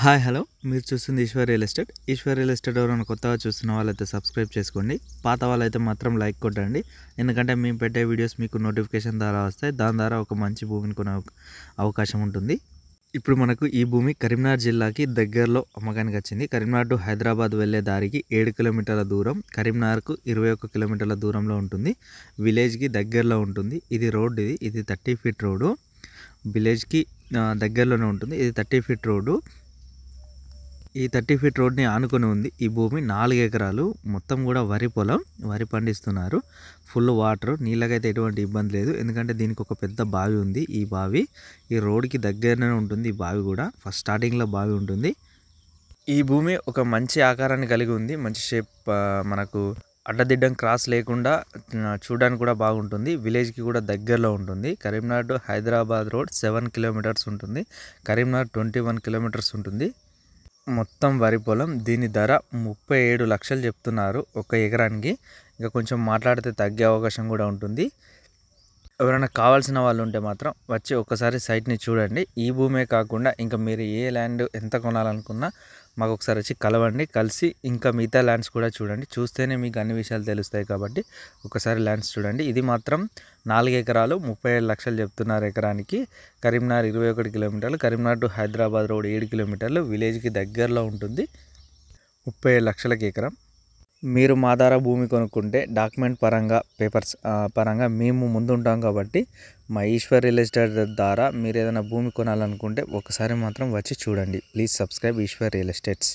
Hi hello మీరు చూస్తుంది Eshwar real estate. Eshwar real estate ఎవరైనా కొత్తగా చూస్తున్న వాళ్ళైతే సబ్స్క్రైబ్ చేసుకోండి. పాత వాళ్ళైతే మాత్రం లైక్ కొట్టండి. ఎందుకంటే మేము పెట్టే వీడియోస్ మీకు నోటిఫికేషన్ ద్వారా వస్తాయి. దాని ద్వారా ఒక మంచి భూమిని కొనే అవకాశం ఉంటుంది. ఇప్పుడు మనకు ఈ భూమి కరీంనగర్ జిల్లాకి దగ్గరలో అమ్మకానికి వచ్చింది. కరీంనగర్ టు హైదరాబాద్ వెళ్ళే దారికి 7 కిలోమీటర్ల దూరం, కరీంనగర్కు 21 కిలోమీటర్ల దూరంలో ఉంటుంది. విలేజ్కి దగ్గరలో ఉంటుంది. ఇది రోడ్, ఇది 30 ఫీట్ రోడ్డు. విలేజ్కి దగ్గరలోనే ఉంటుంది. ఇది 30 ఫీట్ రోడ్డు. ఈ 30 ఫీట్ రోడ్ని ఆనుకొని ఉంది ఈ భూమి. 4 ఎకరాలు మొత్తం కూడా వరి పొలం, వరి పండిస్తున్నారు. ఫుల్ వాటర్, నీళ్ళకైతే ఎటువంటి ఇబ్బంది లేదు. ఎందుకంటే దీనికి ఒక పెద్ద బావి ఉంది. ఈ బావి ఈ రోడ్కి దగ్గరనే ఉంటుంది. ఈ బావి కూడా ఫస్ట్ స్టార్టింగ్లో బావి ఉంటుంది. ఈ భూమి ఒక మంచి ఆకారాన్ని కలిగి ఉంది. మంచి షేప్, మనకు అడ్డదిడ్డం క్రాస్ లేకుండా చూడడానికి కూడా బాగుంటుంది. విలేజ్కి కూడా దగ్గరలో ఉంటుంది. Karimnagar to Hyderabad road 7 kilometres ఉంటుంది. కరీంనగర్ 21 కిలోమీటర్స్ ఉంటుంది. మొత్తం వరి పొలం. దీని ధర 37 లక్షలు చెప్తున్నారు ఒక ఎకరానికి. ఇంకా కొంచెం మాట్లాడితే తగ్గే అవకాశం కూడా ఉంటుంది. ఎవరైనా కావాల్సిన వాళ్ళు ఉంటే మాత్రం వచ్చి ఒక్కసారి సైట్ని చూడండి. ఈ భూమే కాకుండా ఇంకా మీరు ఏ ల్యాండ్ ఎంత కొనాలనుకున్నా మాకు ఒకసారి వచ్చి కలవండి. కలిసి ఇంకా మిగతా ల్యాండ్స్ కూడా చూడండి. చూస్తేనే మీకు అన్ని విషయాలు తెలుస్తాయి కాబట్టి ఒకసారి ల్యాండ్స్ చూడండి. ఇది మాత్రం 4 ఎకరాలు 37 లక్షలు చెప్తున్నారు ఎకరానికి. కరీంనగర్ 21 కిలోమీటర్లు, కరీంనగర్ టు హైదరాబాద్ రోడ్ 7 కిలోమీటర్లు, విలేజ్కి దగ్గరలో ఉంటుంది. 37 లక్షలకి ఎకరం. మీరు మా ద్వారా భూమి కొనుక్కుంటే డాక్యుమెంట్ పరంగా, పేపర్స్ పరంగా మేము ముందుంటాం కాబట్టి మా ఈశ్వర్ రియల్ ఎస్టేట్ ద్వారా మీరు ఏదైనా భూమి కొనాలనుకుంటే ఒకసారి మాత్రం వచ్చి చూడండి. Please subscribe Eshwar real estates.